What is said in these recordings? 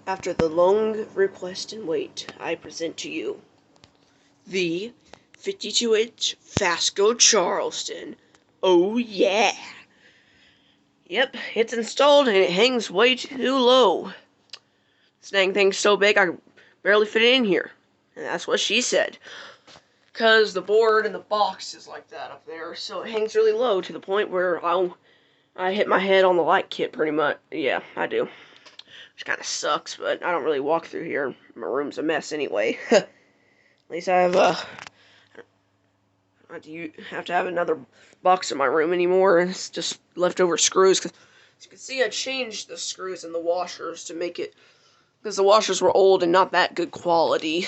After the long request and wait, I present to you the 52-inch Fasco Charleston. Oh yeah! Yep, it's installed and it hangs way too low. This dang thing's so big I barely fit it in here. And that's what she said. Because the board and the box is like that up there, so it hangs really low to the point where I hit my head on the light kit pretty much. Yeah, I do. Which kind of sucks, but I don't really walk through here. My room's a mess anyway. At least I do have to have another box in my room anymore. It's just leftover screws. Cause as you can see, I changed the screws and the washers to make it, because the washers were old and not that good quality.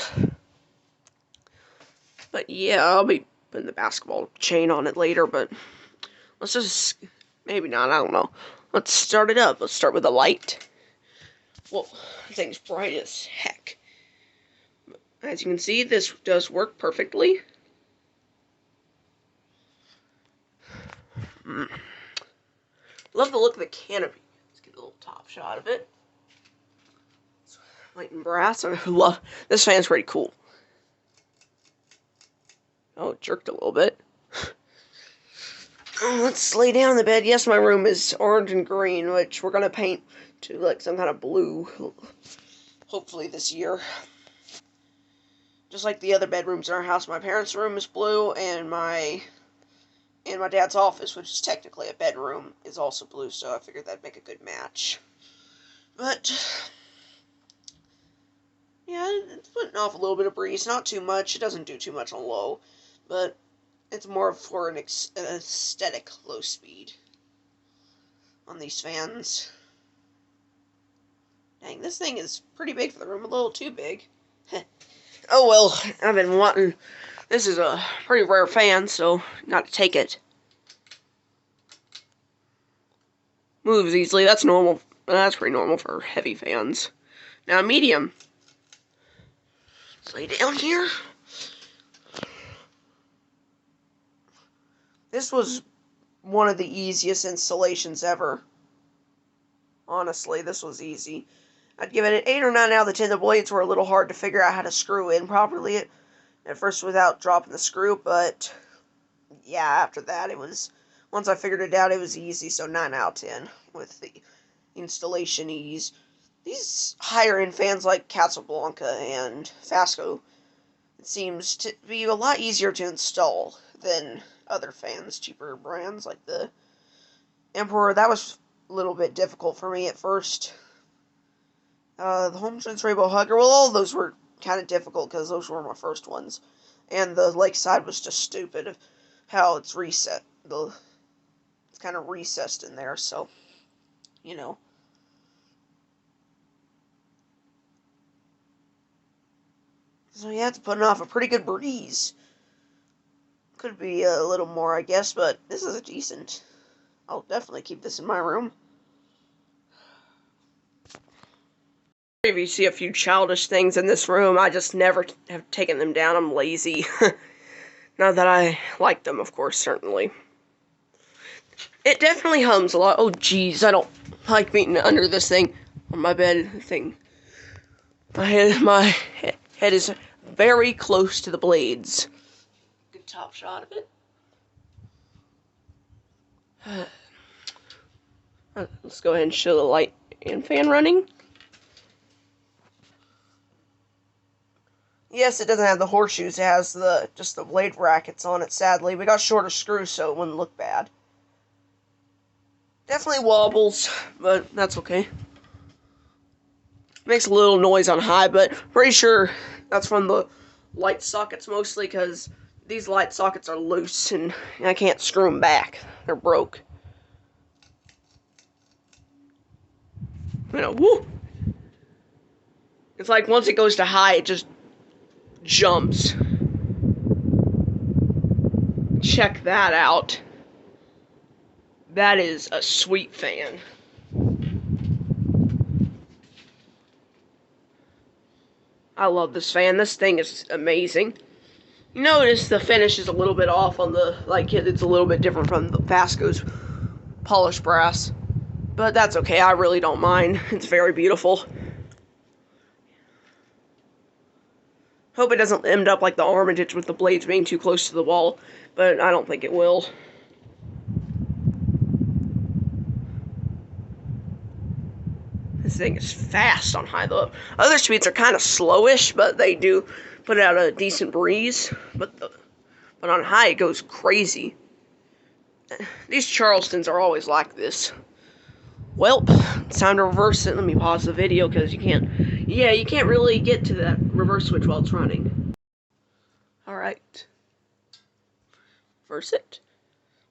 But yeah, I'll be putting the basketball chain on it later, but let's just, maybe not, I don't know. Let's start it up. Let's start with the light. Well, this thing's bright as heck. As you can see, this does work perfectly. Love the look of the canopy. Let's get a little top shot of it. It's white and brass. I love this fan's pretty cool. Oh, it jerked a little bit. Let's lay down in the bed. Yes, my room is orange and green, which we're gonna paint to like some kind of blue, hopefully this year. Just like the other bedrooms in our house, my parents' room is blue, and my dad's office, which is technically a bedroom, is also blue, so I figured that'd make a good match. But yeah, it's putting off a little bit of breeze, not too much. It doesn't do too much on low, but it's more for an aesthetic low speed on these fans. Dang, this thing is pretty big for the room, a little too big. Oh well, I've been wanting, this is a pretty rare fan, so got to take it. Moves easily, that's normal, that's pretty normal for heavy fans. Now medium. Let's lay down here. This was one of the easiest installations ever. Honestly, this was easy. I'd give it an 8 or 9 out of 10. The blades were a little hard to figure out how to screw in properly at first without dropping the screw, but yeah, after that it was, once I figured it out, it was easy, so 9 out of 10 with the installation ease. These higher end fans like Casablanca and Fasco, it seems to be a lot easier to install than other fans, cheaper brands like the Emperor. That was a little bit difficult for me at first. The Homesense Rainbow Hugger, well, all of those were kind of difficult because those were my first ones. And the Lakeside was just stupid of how it's reset. It's kind of recessed in there, so, you know. So yeah, it's putting off a pretty good breeze. Could be a little more, I guess, but this is a decent. I'll definitely keep this in my room. If you see a few childish things in this room, I just never have taken them down. I'm lazy. Not that I like them, of course, certainly. It definitely hums a lot. Oh, jeez, I don't like being under this thing on my bed thing. My head is very close to the blades. Good top shot of it. Let's go ahead and show the light and fan running. Yes, it doesn't have the horseshoes. It has just the blade brackets on it, sadly. We got shorter screws, so it wouldn't look bad. Definitely wobbles, but that's okay. Makes a little noise on high, but pretty sure that's from the light sockets mostly, because these light sockets are loose, and I can't screw them back. They're broke. You know, woo! It's like once it goes to high, it just jumps. Check that out. That is a sweet fan. I love this fan. This thing is amazing. You notice the finish is a little bit off on the, like, it's a little bit different from the Fasco's polished brass. But that's okay. I really don't mind. It's very beautiful. Hope it doesn't end up like the Armitage with the blades being too close to the wall, but I don't think it will. This thing is fast on high, though. Other speeds are kind of slowish, but they do put out a decent breeze. But on high, it goes crazy. These Charlestons are always like this. Well, it's time to reverse it. Let me pause the video because you can't really get to that reverse switch while it's running. Alright. Reverse it.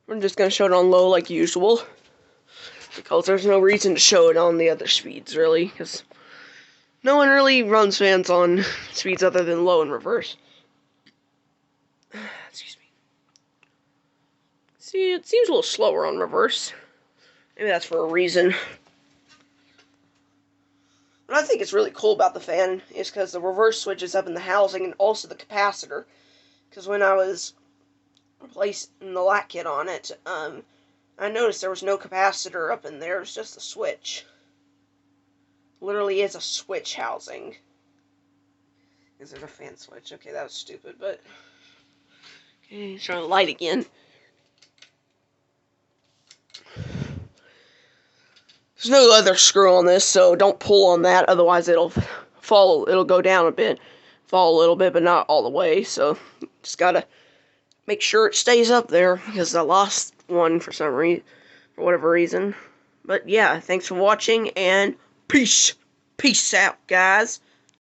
We're just going to show it on low like usual, because there's no reason to show it on the other speeds, really, because no one really runs fans on speeds other than low and reverse. Excuse me. See, it seems a little slower on reverse. Maybe that's for a reason. What I think is really cool about the fan is because the reverse switch is up in the housing and also the capacitor. Because when I was replacing the lat kit on it, I noticed there was no capacitor up in there. It was just a switch. Literally is a switch housing. Is it a fan switch? Okay, that was stupid, but... Okay, it's trying to light again. There's no other screw on this, so don't pull on that, otherwise it'll go down a bit, fall a little bit, but not all the way, so just gotta make sure it stays up there, because I lost one for whatever reason. But yeah, thanks for watching, and peace out, guys.